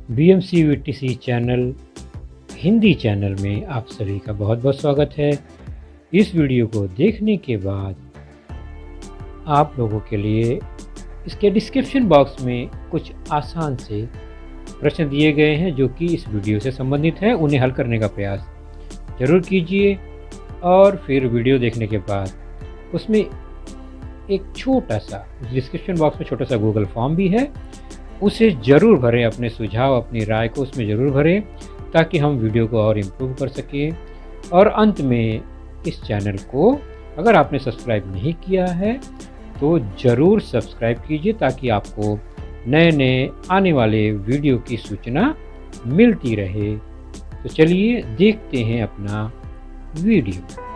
BMCVTC channel Hindi channel में आप सभी का बहुत बहुत स्वागत है। इस वीडियो को देखने के बाद आप लोगों के लिए इसके डिस्क्रिप्शन बॉक्स में कुछ आसान से प्रश्न दिए गए हैं जो कि इस वीडियो से संबंधित है। उन्हें हल करने का प्रयास ज़रूर कीजिए और फिर वीडियो देखने के बाद उसमें एक छोटा सा डिस्क्रिप्शन बॉक्स में छोटा सा गूगल फॉर्म भी है, उसे ज़रूर भरें। अपने सुझाव अपनी राय को उसमें ज़रूर भरें ताकि हम वीडियो को और इम्प्रूव कर सकें। और अंत में इस चैनल को अगर आपने सब्सक्राइब नहीं किया है तो ज़रूर सब्सक्राइब कीजिए ताकि आपको नए नए आने वाले वीडियो की सूचना मिलती रहे। तो चलिए देखते हैं अपना वीडियो।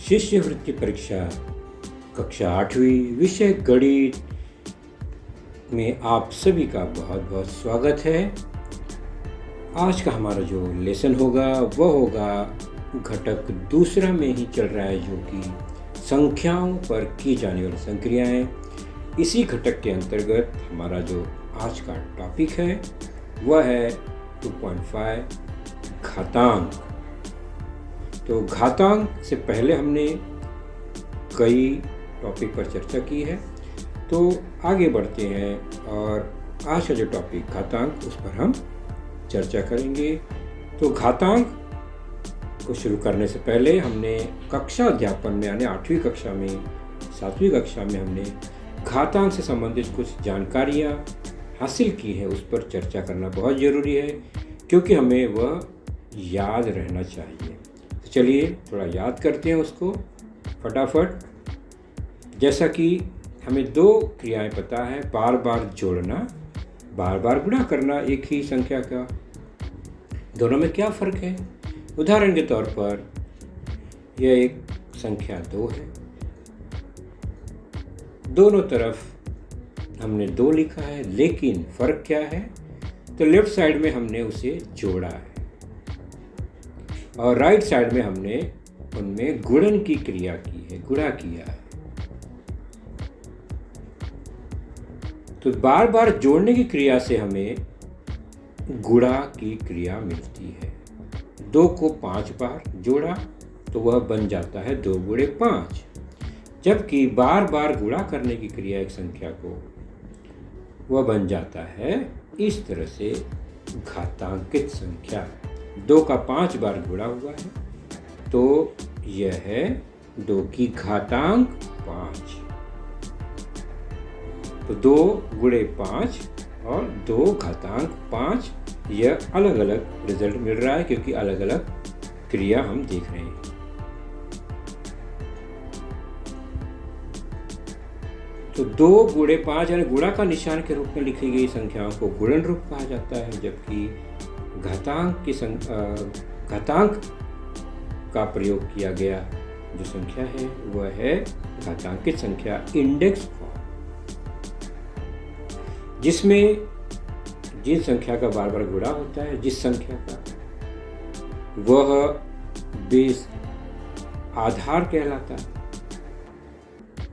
शिष्यवृत्ति परीक्षा कक्षा 8वीं विषय गणित में आप सभी का बहुत बहुत स्वागत है। आज का हमारा जो लेसन होगा वह होगा घटक दूसरा में ही चल रहा है, जो कि संख्याओं पर की जाने वाली संक्रियाएं। इसी घटक के अंतर्गत हमारा जो आज का टॉपिक है वह है 2.5 घातांक। तो घातांक से पहले हमने कई टॉपिक पर चर्चा की है, तो आगे बढ़ते हैं और आज का जो टॉपिक घातांक उस पर हम चर्चा करेंगे। तो घातांक को शुरू करने से पहले हमने कक्षा अध्यापन में यानी 8वीं कक्षा में 7वीं कक्षा में हमने घातांक से संबंधित कुछ जानकारियाँ हासिल की है, उस पर चर्चा करना बहुत ज़रूरी है क्योंकि हमें वह याद रहना चाहिए। चलिए थोड़ा याद करते हैं उसको फटाफट। जैसा कि हमें दो क्रियाएं पता है, बार बार जोड़ना, बार बार गुणा करना एक ही संख्या का। दोनों में क्या फ़र्क है? उदाहरण के तौर पर यह एक संख्या 2 है, दोनों तरफ हमने 2 लिखा है, लेकिन फ़र्क क्या है? तो लेफ्ट साइड में हमने उसे जोड़ा है और राइट साइड में हमने उनमें गुणन की क्रिया की है, गुणा किया है। तो बार बार जोड़ने की क्रिया से हमें गुणा की क्रिया मिलती है। 2 को 5 बार जोड़ा तो वह बन जाता है 2 गुणे 5, जबकि बार बार गुणा करने की क्रिया एक संख्या को वह बन जाता है इस तरह से घातांकित संख्या। 2 का 5 बार गुणा हुआ है तो यह है 2 की घातांक 5। तो 2 गुणे 5 और 2 घातांक 5, यह अलग अलग रिजल्ट मिल रहा है क्योंकि अलग अलग क्रिया हम देख रहे हैं। तो 2 गुणे 5 यानी गुणा का निशान के रूप में लिखी गई संख्याओं को गुणन रूप कहा जाता है, जबकि घातांक का प्रयोग किया गया जो संख्या है वह है घातांकित संख्या इंडेक्स फॉर्म, जिसमें जिस संख्या का बार बार गुणा होता है, जिस संख्या का, वह बेस आधार कहलाता है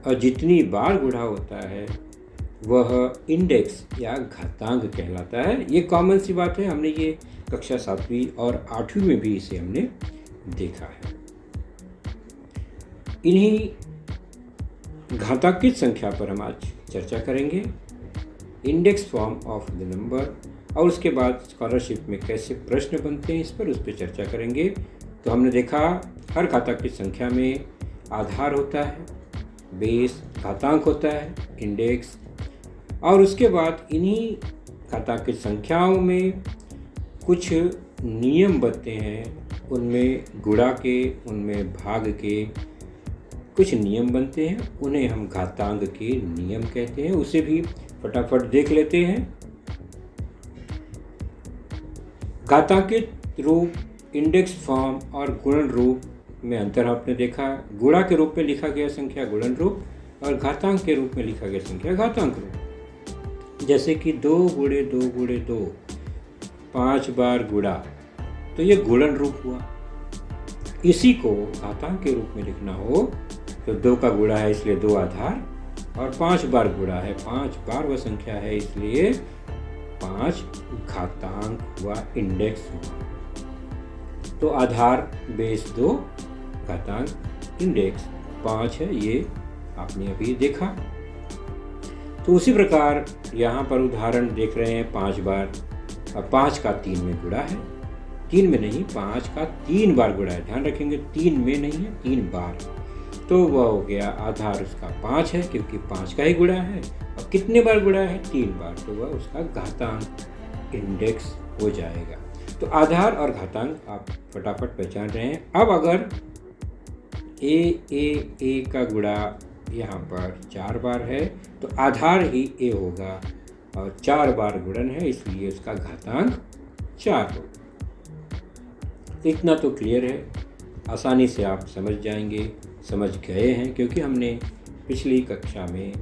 और जितनी बार गुणा होता है वह इंडेक्स या घातांक कहलाता है। ये कॉमन सी बात है, हमने ये कक्षा 7वीं और 8वीं में भी इसे हमने देखा है। इन्हीं घातांकित संख्या पर हम आज चर्चा करेंगे, index form of the number, और उसके बाद स्कॉलरशिप में कैसे प्रश्न बनते हैं इस पर उस पर चर्चा करेंगे। तो हमने देखा हर घातांकित संख्या में आधार होता है, बेस घातांक होता है, इंडेक्स, और उसके बाद इन्हीं घातांकित संख्याओं में कुछ नियम बनते हैं, उनमें गुणा के, उनमें भाग के कुछ नियम बनते हैं, उन्हें हम घातांक के नियम कहते हैं। उसे भी फटाफट देख लेते हैं। घातांकित रूप, इंडेक्स फॉर्म और गुणन रूप में अंतर आपने देखा। गुणा के रूप में लिखा गया संख्या गुणन रूप और घातांक के रूप में लिखा गया संख्या घातांक रूप। जैसे कि 2 गुणे 2 गुणे 2 5 बार गुणा, तो ये गुणन रूप हुआ। इसी को घातांक के रूप में लिखना हो तो 2 का गुणा है इसलिए 2 आधार, और 5 बार गुणा है, 5 बार वह संख्या है इसलिए 5 घातांक हुआ, इंडेक्स हुआ। तो आधार बेस 2, घातांक इंडेक्स 5 है, ये आपने अभी देखा। तो उसी प्रकार यहाँ पर उदाहरण देख रहे हैं 5 बार, और 5 का 3 में गुणा है, 3 में नहीं 5 का 3 बार गुणा है, ध्यान रखेंगे 3 में नहीं है 3 बार, तो वह हो गया आधार उसका 5 है क्योंकि 5 का ही गुणा है, और कितने बार गुणा है 3 बार, तो वह उसका घातांक इंडेक्स हो जाएगा। तो आधार और घातांक आप फटाफट पहचान रहे हैं। अब अगर ए का गुणा यहाँ पर 4 बार है तो आधार ही ए होगा, और 4 बार गुणन है इसलिए उसका घातांक 4 होगा। इतना तो क्लियर है, आसानी से आप समझ जाएंगे, समझ गए हैं, क्योंकि हमने पिछली कक्षा में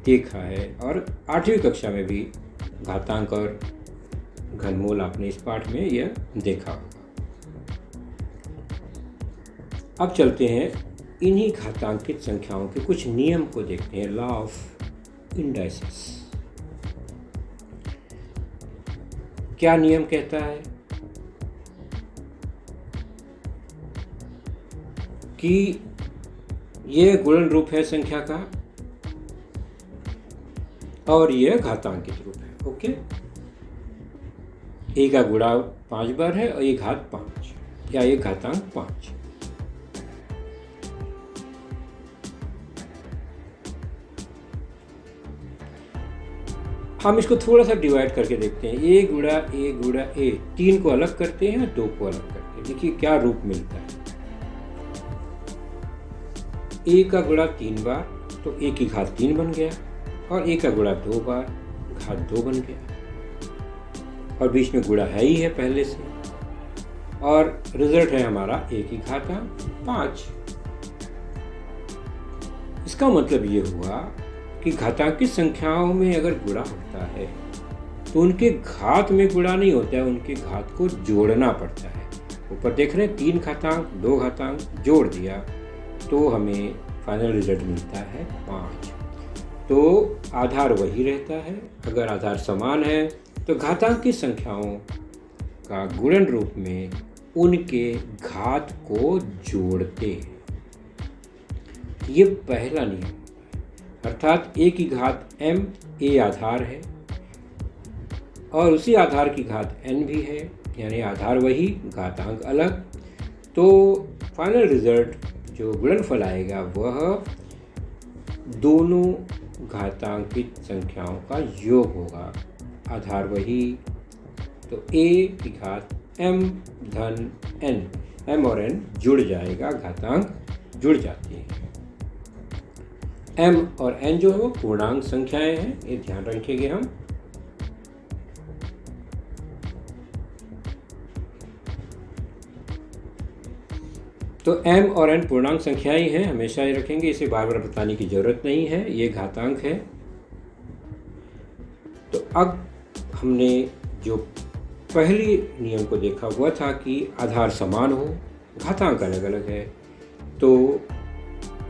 देखा है और 8वीं कक्षा में भी घातांक और घनमूल आपने इस पाठ में यह देखा होगा। अब चलते हैं इन्हीं घातांकित संख्याओं के कुछ नियम को देखते हैं, लॉ ऑफ इंडाइसिस। क्या नियम कहता है कि यह गुणन रूप है संख्या का और यह घातांकित रूप है। ओके, ए का गुणा 5 बार है और ये घात 5 या ये घातांक 5। हम इसको थोड़ा सा डिवाइड करके देखते हैं, ए गुणा ए, 3 को अलग करते हैं और 2 को अलग करते हैं। देखिए क्या रूप मिलता है। ए का गुणा 3 बार तो ए की घात 3 बन गया, और ए का गुणा 2 बार घात 2 बन गया, और बीच में गुणा है ही है पहले से, और रिजल्ट है हमारा ए की घात 5। इसका मतलब ये हुआ कि घातांकित संख्याओं में अगर गुणा होता है तो उनके घात में गुणा नहीं होता है, उनके घात को जोड़ना पड़ता है। ऊपर देख रहे हैं 3 घातांक 2 घातांक जोड़ दिया तो हमें फाइनल रिजल्ट मिलता है 5। तो आधार वही रहता है। अगर आधार समान है तो घातांकित संख्याओं का गुणन रूप में उनके घात को जोड़ते हैं। ये पहला नियम, अर्थात ए की घात m, ए आधार है और उसी आधार की घात n भी है, यानी आधार वही घातांक अलग। तो फाइनल रिजल्ट जो गुणनफल आएगा वह दोनों घातांकित संख्याओं का योग होगा, आधार वही। तो a की घात m धन n, m और n जुड़ जाएगा, घातांक जुड़ जाती हैं। m और n जो है वो पूर्णांक संख्याएं हैं, ये ध्यान रखेंगे हम। तो m और n पूर्णांक संख्याएं हैं, हमेशा ये रखेंगे, इसे बार बार बताने की जरूरत नहीं है, ये घातांक है। तो अब हमने जो पहली नियम को देखा हुआ था कि आधार समान हो, घातांक अलग अलग है, तो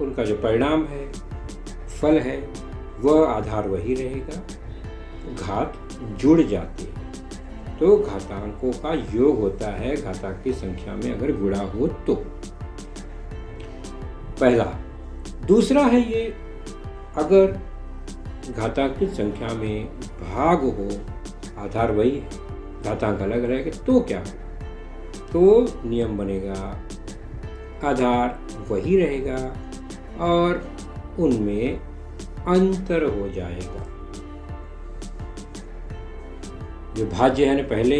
उनका जो परिणाम है, फल है, वह आधार वही रहेगा, घात जुड़ जाती है। तो घातांकों का योग होता है घातांक की संख्या में अगर गुणा हो तो। पहला। दूसरा है ये, अगर घातांकित संख्या में भाग हो, आधार वही है, घातांक अलग रहेगा, तो क्या हो? तो नियम बनेगा आधार वही रहेगा और उनमें अंतर हो जाएगा। जो भाज्य है ना, पहले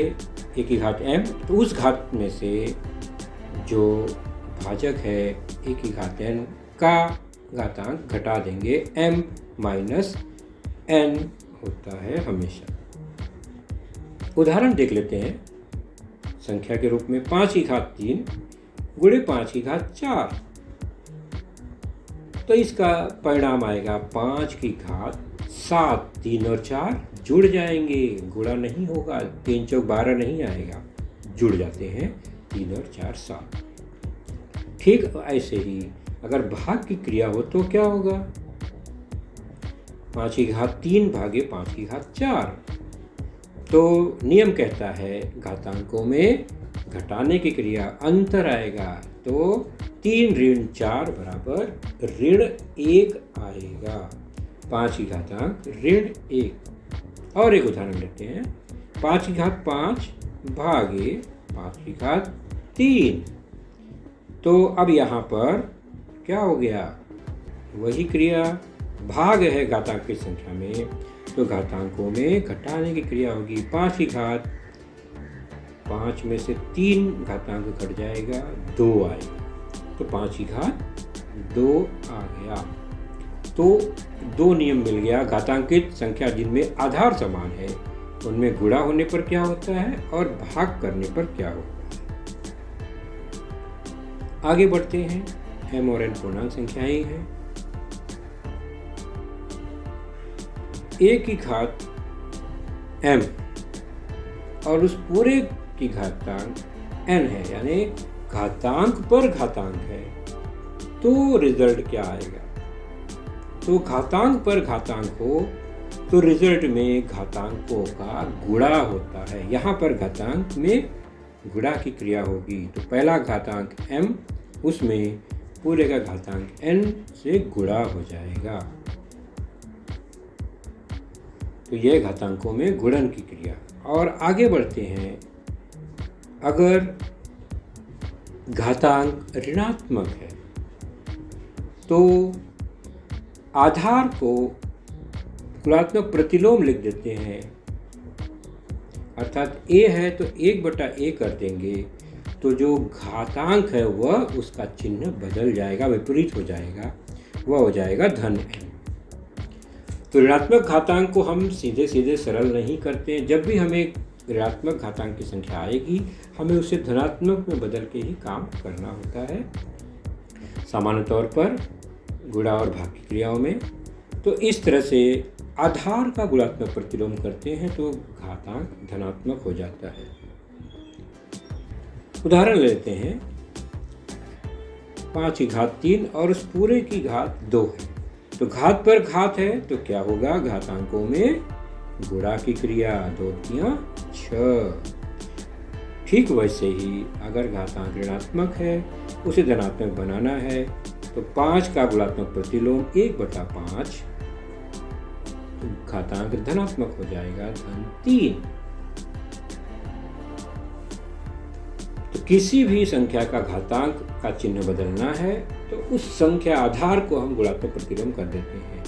ए की घात m, तो उस घात में से जो भाजक है ए की घात n का घातांक घटा देंगे, m माइनस n होता है हमेशा। उदाहरण देख लेते हैं संख्या के रूप में 5 की घात 3 गुणे 5 की घात 4। तो इसका परिणाम आएगा 5 की घात 7। 3 और 4 जुड़ जाएंगे, गुणा नहीं होगा, 3 चौक 12 नहीं आएगा, जुड़ जाते हैं 3 और 4 7। ठीक ऐसे ही अगर भाग की क्रिया हो तो क्या होगा? 5 की घात 3 भागे 5 की घात 4। तो नियम कहता है घातांकों में घटाने की क्रिया अंतर आएगा, तो 3 ऋण 4 बराबर ऋण 1 आएगा। 5 की घातांक ऋण 1। और एक उदाहरण लेते हैं, 5 की घात 5 भागे 5 की घात 3। तो अब यहाँ पर क्या हो गया? वही क्रिया, भाग है घातांक की संख्या में, तो घातांकों में घटाने की क्रिया होगी। 5 की घात 5 में से 3 घातांक घट जाएगा, 2 आएगा, तो 5 की घात 2 आ गया। तो 2 नियम मिल गया। घातांकित संख्या जिनमें आधार समान है उनमें गुणा होने पर क्या होता है और भाग करने पर क्या होता है। आगे बढ़ते हैं। m और n पूर्णांक संख्याएं हैं। a की घात m और उस पूरे की घातांक n है, यानी घातांक पर घातांक है, तो रिजल्ट क्या आएगा? तो घातांक पर घातांक हो तो रिजल्ट में घातांकों का गुणा होता है। यहाँ पर घातांक में गुणा की क्रिया होगी, तो पहला घातांक m उसमें पूरे का घातांक n से गुणा हो जाएगा। तो यह घातांकों में गुणन की क्रिया। और आगे बढ़ते हैं। अगर घातांक ऋणात्मक है तो आधार को गुणात्मक प्रतिलोम लिख देते हैं, अर्थात a है तो 1/a कर देंगे, तो जो घातांक है वह उसका चिन्ह बदल जाएगा, विपरीत हो जाएगा, वह हो जाएगा धन n। तो ऋणात्मक घातांक को हम सीधे सीधे सरल नहीं करते हैं। जब भी हमें ऋणात्मक घातांक की संख्या आएगी हमें उसे धनात्मक में बदल के ही काम करना होता है, सामान्य तौर पर गुणा और भाग की क्रियाओं में। तो इस तरह से आधार का गुणात्मक प्रतिलोम करते हैं तो घातांक धनात्मक हो जाता है। उदाहरण लेते हैं। 5 की घात 3 और उस पूरे की घात 2 है, तो घात पर घात है तो क्या होगा? घातांकों में गुणा की क्रिया, 2 तियां 6। ठीक वैसे ही अगर घातांक ऋणात्मक है उसे धनात्मक बनाना है तो 5 का गुणात्मक प्रतिलोम 1/5, तो घातांक धनात्मक हो जाएगा, धन 3। तो किसी भी संख्या का घातांक का चिन्ह बदलना है तो उस संख्या आधार को हम गुणात्मक प्रतिलोम कर देते हैं।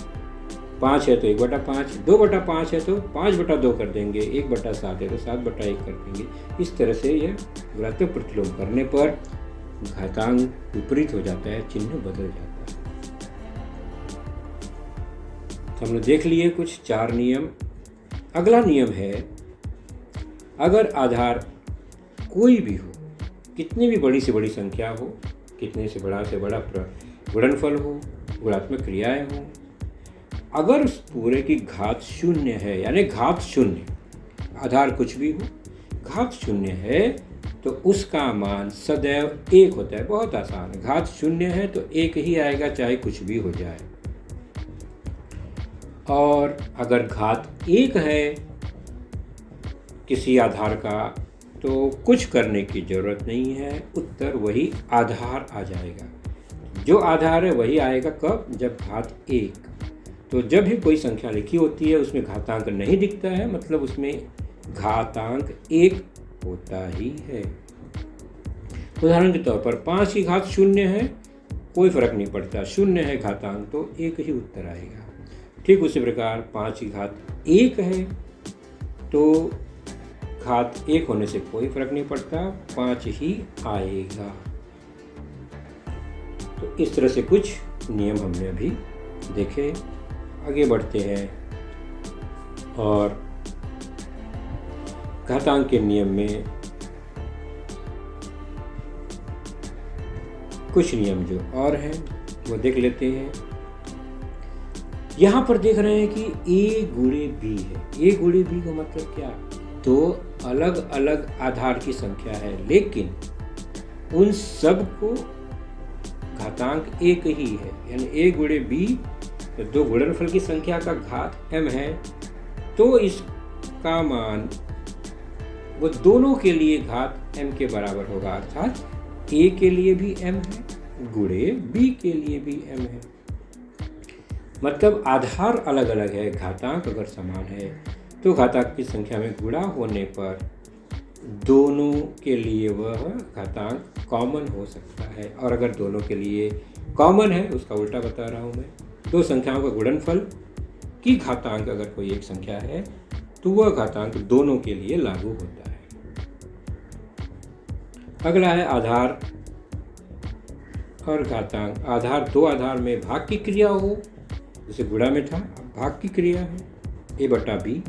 5 है तो 1/5, 2/5 है तो 5/2 कर देंगे, 1/7 है तो 7/1 कर देंगे। इस तरह से यह गुणात्मक प्रतिलोम करने पर घातांक विपरीत हो जाता है, चिन्ह बदल जाता है। तो हमने देख लिए कुछ 4 नियम। अगला नियम है, अगर आधार कोई भी हो, कितनी भी बड़ी से बड़ी संख्या हो, कितने से बड़ा गुणनफल हो, गुणात्मक क्रियाएं हो, अगर उस पूरे की घात 0 है, यानी घात 0, आधार कुछ भी हो, घात 0 है तो उसका मान सदैव 1 होता है। बहुत आसान है, घात 0 है तो 1 ही आएगा, चाहे कुछ भी हो जाए। और अगर घात 1 है किसी आधार का तो कुछ करने की जरूरत नहीं है, उत्तर वही आधार आ जाएगा। जो आधार है वही आएगा, कब? जब घात 1। तो जब भी कोई संख्या लिखी होती है उसमें घातांक नहीं दिखता है, मतलब उसमें घातांक 1 होता ही है। उदाहरण के तौर पर 5 की घात 0 है, कोई फर्क नहीं पड़ता, 0 है घातांक तो 1 ही उत्तर आएगा। ठीक उसी प्रकार 5 की घात 1 है तो घात 1 होने से कोई फर्क नहीं पड़ता, 5 ही आएगा। तो इस तरह से कुछ नियम हमने अभी देखे। आगे बढ़ते हैं और घातांक के नियम में कुछ नियम जो और हैं वो देख लेते हैं। यहाँ पर देख रहे हैं कि ए गुणे बी है। ए गुणे बी का मतलब क्या? दो अलग अलग आधार की संख्या है, लेकिन उन सब को घातांक एक ही है, यानी ए गुणे बी, दो गुणनफल की संख्या का घात m है, तो इसका मान वो दोनों के लिए घात m के बराबर होगा, अर्थात a के लिए भी m है, गुणे b के लिए भी m है। मतलब आधार अलग अलग है, घातांक अगर समान है तो घातांक की संख्या में गुणा होने पर दोनों के लिए वह घातांक कॉमन हो सकता है। और अगर दोनों के लिए कॉमन है, उसका उल्टा बता रहा हूँ मैं, दो संख्याओं का गुणनफल की घातांक अगर कोई एक संख्या है तो वह घातांक दोनों के लिए लागू होता है। अगला है आधार और घातांक। आधार दो आधार में भाग की क्रिया हो, जैसे गुणा में था, भाग की क्रिया है a बटा बी,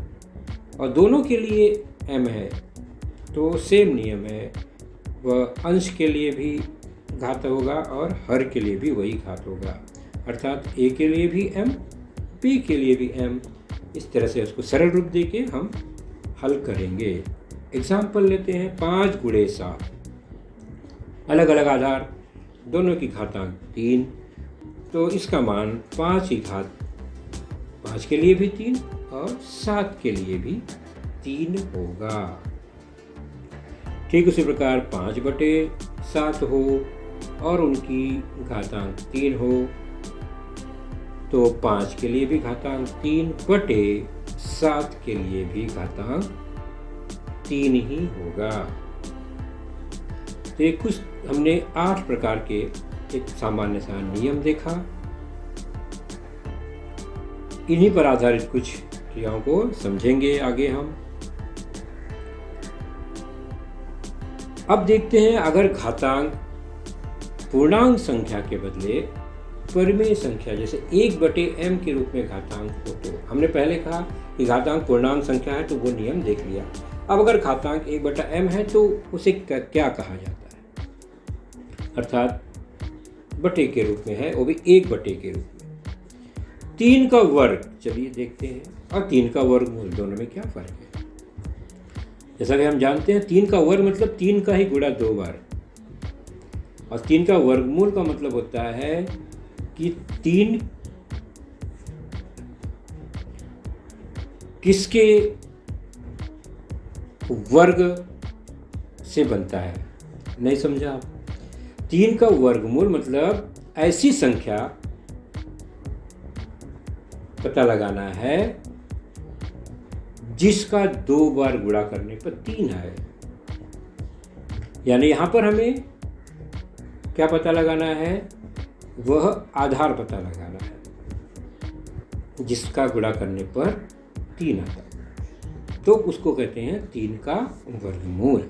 और दोनों के लिए m है, तो सेम नियम है, वह अंश के लिए भी घात होगा और हर के लिए भी वही घात होगा, अर्थात a के लिए भी m, b के लिए भी m। इस तरह से उसको सरल रूप देके हम हल करेंगे। एग्जाम्पल लेते हैं 5 गुणे 7, अलग अलग आधार, दोनों की घातांक 3, तो इसका मान 5 की घात 5 के लिए भी 3 और 7 के लिए भी 3 होगा। ठीक उसी प्रकार 5/7 हो और उनकी घातांक 3 हो, तो 5 के लिए भी घातांक 3/7 के लिए भी घातांक 3 ही होगा। तो कुछ हमने 8 प्रकार के एक सामान्य सा नियम देखा। इन्हीं पर आधारित कुछ क्रियाओं को समझेंगे आगे हम। अब देखते हैं, अगर घातांक पूर्णांक संख्या के बदले परिमेय संख्या जैसे 1/m के रूप में घातांक हो, तो हमने पहले कहा कि घातांक पूर्णांक संख्या है तो वो नियम देख लिया। अब अगर घातांक 1/m है तो उसे क्या कहा जाता है? अर्थात बटे के रूप में है, वो भी 1/, के रूप में। 3 का वर्ग, चलिए देखते हैं, और 3 का वर्गमूल, दोनों में क्या फर्क है? जैसा कि हम जानते हैं 3 का वर्ग मतलब 3 का ही गुणा 2 बार, और 3 का वर्गमूल का मतलब होता है कि 3 किसके वर्ग से बनता है? नहीं समझा आप? 3 का वर्गमूल मतलब ऐसी संख्या पता लगाना है जिसका 2 बार गुणा करने पर 3 है। यानी यहां पर हमें क्या पता लगाना है? वह आधार पता लगाना है जिसका गुणा करने पर 3 आता है, तो उसको कहते हैं 3 का वर्गमूल।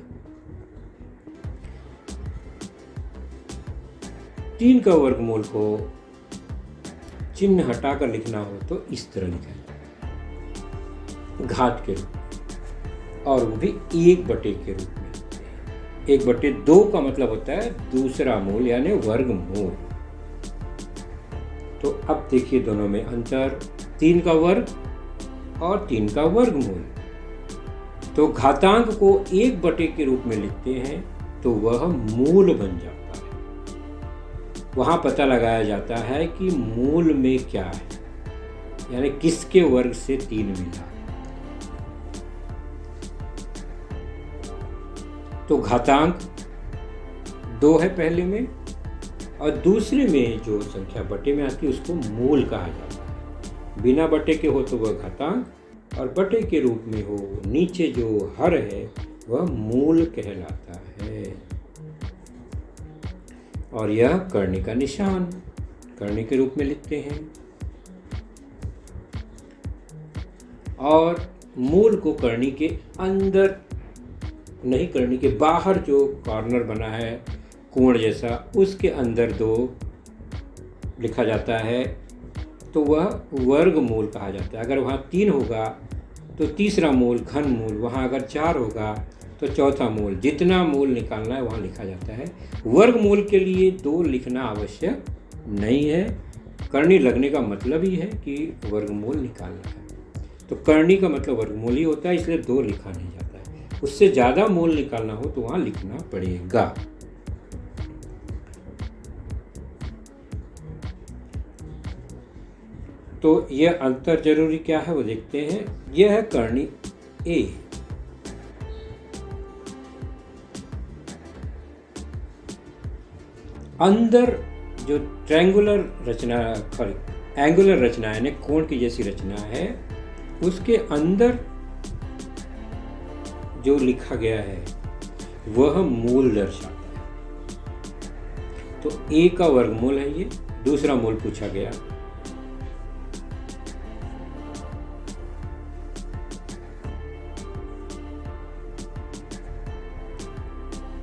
3 का वर्गमूल को चिन्ह हटाकर लिखना हो तो इस तरह लिखा है, घात के रूप में, और वो भी 1/, के रूप में। 1/2 का मतलब होता है दूसरा मूल यानी वर्गमूल। तो अब देखिए दोनों में अंतर, 3 का वर्ग और 3 का वर्गमूल। तो घातांक को 1/, के रूप में लिखते हैं तो वह मूल बन जाता है। वहां पता लगाया जाता है कि मूल में क्या है, यानी किसके वर्ग से 3 मिला। तो घातांक 2 है पहले में, और दूसरे में जो संख्या बटे में आती है उसको मूल कहा जाता है। बिना बटे के हो तो वह घातांक, और बटे के रूप में हो नीचे जो हर है वह मूल कहलाता है। और यह करने का निशान करने के रूप में लिखते हैं। और मूल को करनी के अंदर नहीं, करनी के बाहर जो कॉर्नर बना है कोण जैसा, उसके अंदर 2 लिखा जाता है, तो वह वर्गमूल कहा जाता है। अगर वहाँ 3 होगा तो तीसरा मूल घन मूल, वहाँ अगर 4 होगा तो चौथा मूल, जितना मूल निकालना है वहाँ लिखा जाता है। वर्गमूल के लिए 2 लिखना आवश्यक नहीं है, करनी लगने का मतलब ही है कि वर्गमूल निकालना है। तो करनी का मतलब वर्गमूल ही होता है, इसलिए 2 लिखा नहीं जाता है। उससे ज़्यादा मूल निकालना हो तो वहाँ लिखना पड़ेगा। तो यह अंतर जरूरी क्या है वो देखते हैं। यह है करनी ए। अंदर जो ट्रायंगुलर रचना, एंगुलर रचना यानी कोण की जैसी रचना है, उसके अंदर जो लिखा गया है वह मूल दर्शाता है। तो ए का वर्गमूल है ये, दूसरा मूल पूछा गया।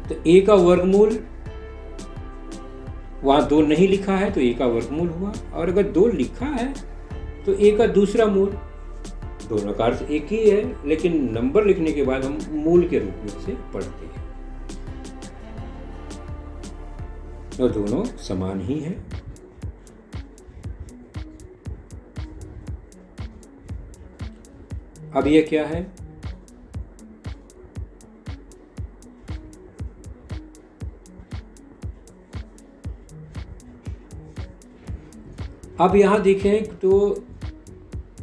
तो ए का वर्गमूल वहाँ 2 नहीं लिखा है तो ए का वर्गमूल हुआ, और अगर 2 लिखा है तो ए का दूसरा मूल। दोनों का अर्थ एक ही है, लेकिन नंबर लिखने के बाद हम मूल के रूप में इसे पढ़ते हैं, और दोनों समान ही हैं। अब यह क्या है? अब यहाँ देखें तो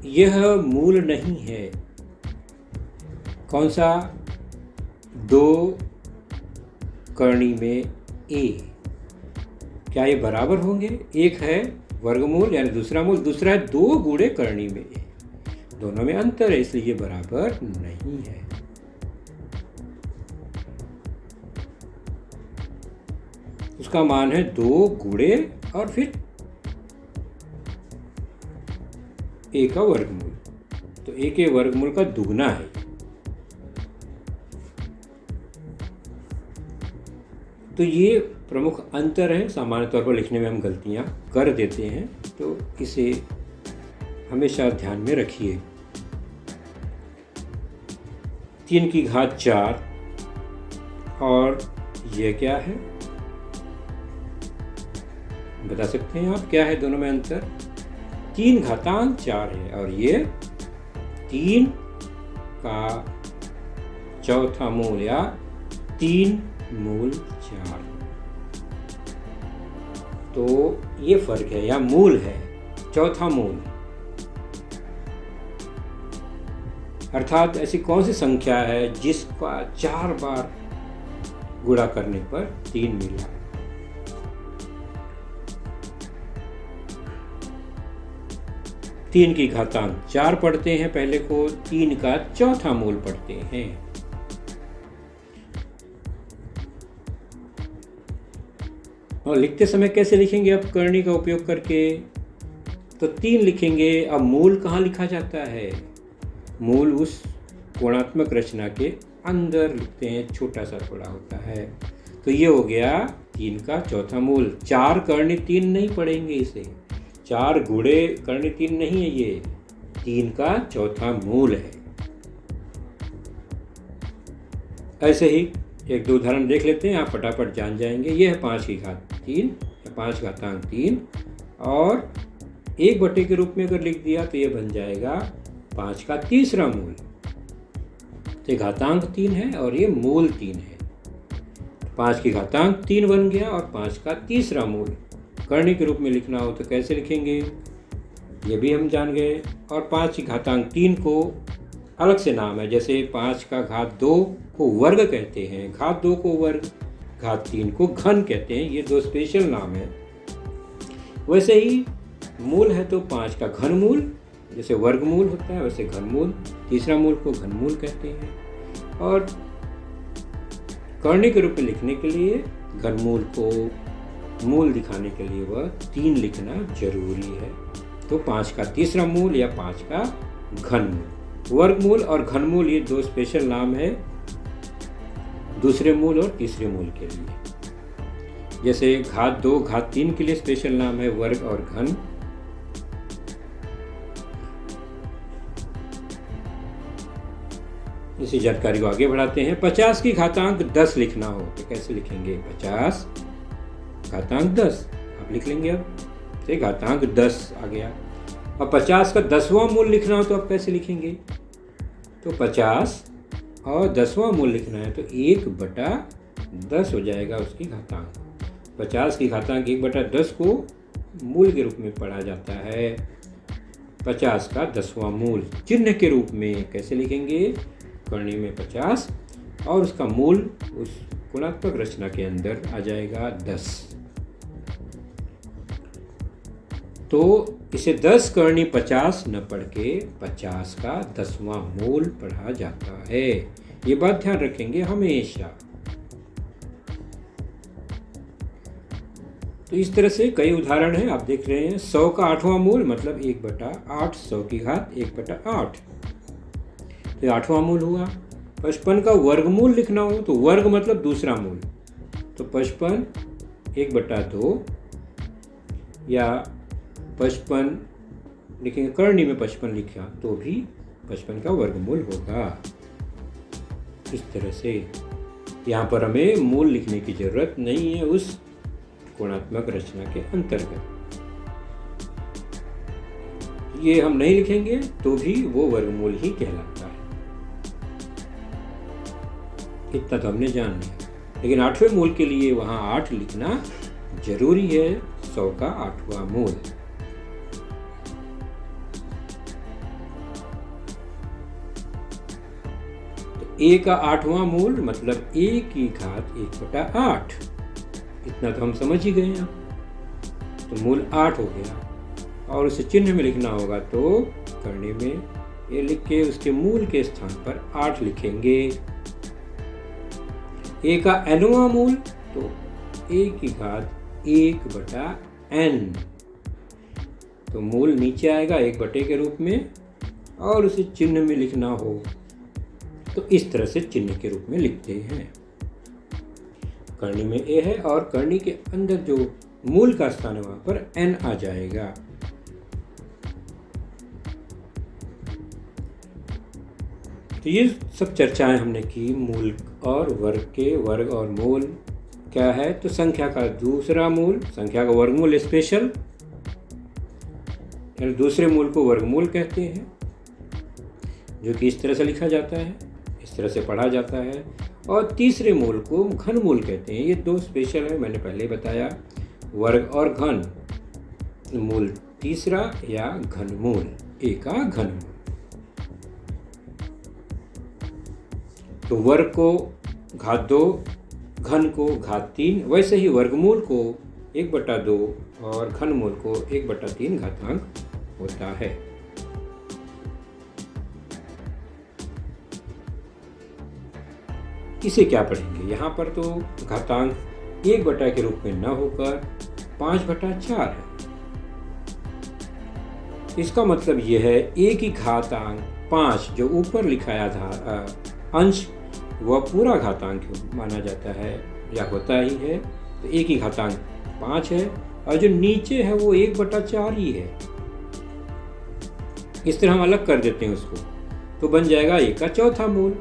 यह मूल नहीं है। कौन सा? 2 करनी में ए। क्या ये बराबर होंगे? एक है वर्गमूल यानी दूसरा मूल, दूसरा है 2 गुणे करनी में ए। दोनों में अंतर है, इसलिए ये बराबर नहीं है। उसका मान है 2 गुणे और फिर ए का वर्गमूल। तो ए के वर्गमूल का दुगना है। तो ये प्रमुख अंतर है। सामान्य तौर पर लिखने में हम गलतियां कर देते हैं, तो इसे हमेशा ध्यान में रखिए। 3 की घात 4 और यह क्या है बता सकते हैं आप? क्या है दोनों में अंतर? 3 घातांक 4 है और ये 3 का चौथा मूल या 3 मूल 4। तो ये फर्क है, या मूल है, चौथा मूल। अर्थात ऐसी कौन सी संख्या है जिसका 4 बार गुणा करने पर 3 मिला? तीन की घातांक 4 पढ़ते हैं पहले को, 3 का चौथा मूल पढ़ते हैं। और लिखते समय कैसे लिखेंगे अब करनी का उपयोग करके? तो 3 लिखेंगे। अब मूल कहाँ लिखा जाता है? मूल उस कोणात्मक रचना के अंदर लिखते हैं, छोटा सा थोड़ा होता है। तो ये हो गया 3 का चौथा मूल। 4 करनी 3 नहीं पढ़ेंगे इसे, 4 गुणे करनी 3 नहीं है, ये 3 का चौथा मूल है। ऐसे ही 1-2 उदाहरण देख लेते हैं, आप फटाफट जान जाएंगे। ये है 5 की घात 3 या 5 घातांक 3, और 1/, के रूप में अगर लिख दिया तो ये बन जाएगा 5 का तीसरा मूल। तो घातांक 3 है और ये मूल 3 है। 5 की घातांक 3 बन गया और 5 का तीसरा मूल। करनी के रूप में लिखना हो तो कैसे लिखेंगे ये भी हम जान गए। और 5 की घातांक 3 को अलग से नाम है, जैसे 5 का घात 2 को वर्ग कहते हैं, घात 2 को वर्ग, घात 3 को घन कहते हैं। ये 2 स्पेशल नाम है। वैसे ही मूल है तो 5 का घन मूल, जैसे वर्गमूल होता है वैसे घनमूल, तीसरा मूल को घनमूल कहते हैं। और करनी के रूप में लिखने के लिए घनमूल को मूल दिखाने के लिए वह 3 लिखना जरूरी है। तो 5 का तीसरा मूल या 5 का घनमूल। वर्गमूल और घनमूल ये 2 स्पेशल नाम है दूसरे मूल और तीसरे मूल के लिए। जैसे घात 2 घात 3 के लिए स्पेशल नाम है वर्ग और घन। इसी जानकारी को आगे बढ़ाते हैं। 50 की घातांक 10 लिखना हो तो कैसे लिखेंगे? 50 घातांक 10 आप लिख लेंगे। अब से घातांक 10 आ गया। अब 50 का 10वां मूल लिखना हो तो आप कैसे लिखेंगे? तो 50 और 10वां मूल लिखना है तो 1/10 हो जाएगा उसकी घातांक। 50 की घातांक 1/10 को मूल के रूप में पढ़ा जाता है। 50 का 10वां मूल चिन्ह के रूप में कैसे लिखेंगे? करनी में 50 और उसका मूल उस गुणात्मक रचना के अंदर आ जाएगा 10। तो इसे 10 करनी 50 न पढ़ के 50 का 10वां मूल पढ़ा जाता है। ये बात ध्यान रखेंगे हमेशा। तो इस तरह से कई उदाहरण हैं, आप देख रहे हैं। 100 का 8वां मूल मतलब 1/8, 100 की घात 1/8, तो 8वां मूल हुआ। 55 का वर्गमूल लिखना हो तो वर्ग मतलब दूसरा मूल, तो 55 1/2 या 55 लिखेंगे, करनी में 55 लिखा तो भी 55 का वर्गमूल होगा। इस तरह से यहाँ पर हमें मूल लिखने की जरूरत नहीं है उस गुणात्मक रचना के अंतर्गत। ये हम नहीं लिखेंगे तो भी वो वर्गमूल ही कहलाता है। इतना तो हमने जान लिया, लेकिन 8वें मूल के लिए वहां 8 लिखना जरूरी है। 100 का 8वां मूल। तो a का 8वां मूल मतलब a की घात 1/8। इतना तो हम समझ ही गए हैं। तो मूल 8 हो गया और उसे चिन्ह में लिखना होगा तो करने में ये लिख के उसके मूल के स्थान पर 8 लिखेंगे। a का nवां मूल तो a की घात 1/n, तो मूल नीचे आएगा 1 के रूप में और उसे चिन्ह में लिखना हो तो इस तरह से चिन्ह के रूप में लिखते हैं। करनी में a है और करनी के अंदर जो मूल का स्थान है वहां पर n आ जाएगा। तो ये सब चर्चाएं हमने की मूल और वर्ग के। वर्ग और मूल क्या है? तो संख्या का दूसरा मूल, संख्या का वर्गमूल स्पेशल, दूसरे मूल को वर्गमूल कहते हैं, जो कि इस तरह से लिखा जाता है, इस तरह से पढ़ा जाता है। और तीसरे मूल को घनमूल कहते हैं। ये दो स्पेशल है, मैंने पहले बताया, वर्ग और घन। मूल तीसरा या घनमूल, a का घनमूल। तो वर्ग को घात 2, घन को घात 3, वैसे ही वर्गमूल को 1/2 और घनमूल को 1/3 घातांक होता है। इसे क्या पढ़ेंगे? यहाँ पर तो घातांक 1 के रूप में न होकर 5/4 है। इसका मतलब यह है a की घातांक 5 जो ऊपर लिखाया था अंश, वह पूरा घातांक माना जाता है या होता ही है। तो a की घातांक 5 है और जो नीचे है वो 1/4 ही है। इस तरह हम अलग कर देते हैं उसको, तो बन जाएगा a का चौथा मूल।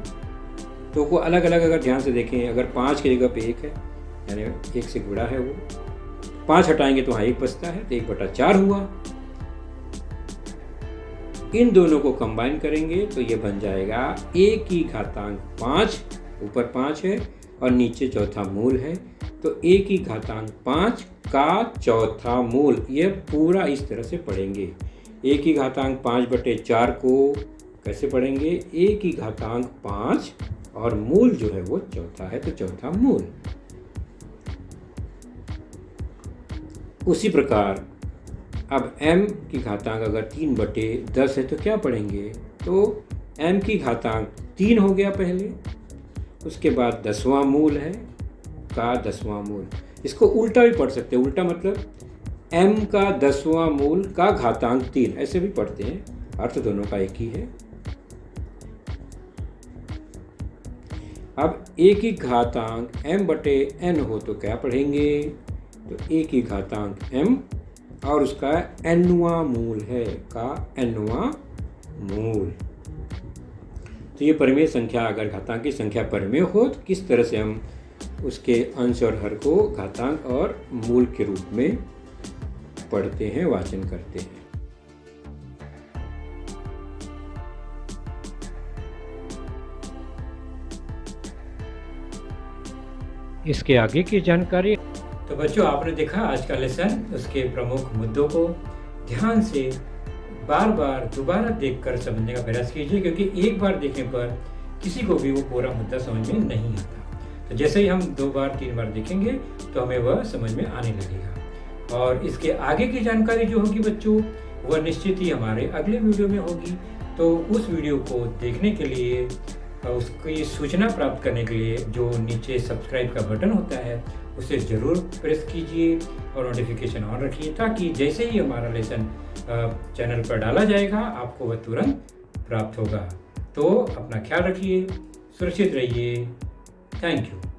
तो को अलग अलग अगर ध्यान से देखें, अगर 5 की जगह पे 1 है यानी 1 से गुणा है, वो 5 हटाएंगे तो वहाँ 1 बचता है, तो 1/4 हुआ। इन दोनों को कंबाइन करेंगे तो ये बन जाएगा a की घातांक 5, ऊपर 5 है और नीचे चौथा मूल है, तो a की घातांक 5 का चौथा मूल। ये पूरा इस तरह से पढ़ेंगे। a की घातांक 5/4 को कैसे पढ़ेंगे? a की घातांक 5 और मूल जो है वो चौथा है, तो चौथा मूल। उसी प्रकार अब m की घातांक अगर 3/10 है तो क्या पढ़ेंगे? तो m की घातांक 3 हो गया पहले, उसके बाद 10वां मूल है का 10वां मूल। इसको उल्टा भी पढ़ सकते हैं। उल्टा मतलब m का 10वां मूल का घातांक 3, ऐसे भी पढ़ते हैं, अर्थ दोनों का एक ही है। अब a की घातांक m/n हो तो क्या पढ़ेंगे? तो a की घातांक m और उसका nवां मूल है का nवां मूल। तो ये परिमेय संख्या अगर घातांक की संख्या परिमेय हो तो किस तरह से हम उसके अंश और हर को घातांक और मूल के रूप में पढ़ते हैं, वाचन करते हैं। इसके आगे की जानकारी। तो बच्चों, आपने देखा आज का लेसन, उसके प्रमुख मुद्दों को ध्यान से बार बार दोबारा देखकर समझने का प्रयास कीजिए, क्योंकि एक बार देखने पर किसी को भी वो पूरा मुद्दा समझ में नहीं आता। तो जैसे ही हम 2 बार 3 बार देखेंगे तो हमें वह समझ में आने लगेगा। और इसके आगे की जानकारी जो होगी बच्चों, वह निश्चित ही हमारे अगले वीडियो में होगी। तो उस वीडियो को देखने के लिए, उसकी सूचना प्राप्त करने के लिए जो नीचे सब्सक्राइब का बटन होता है उसे ज़रूर प्रेस कीजिए और नोटिफिकेशन ऑन रखिए, ताकि जैसे ही हमारा लेसन चैनल पर डाला जाएगा आपको वह तुरंत प्राप्त होगा। तो अपना ख्याल रखिए, सुरक्षित रहिए। Thank you.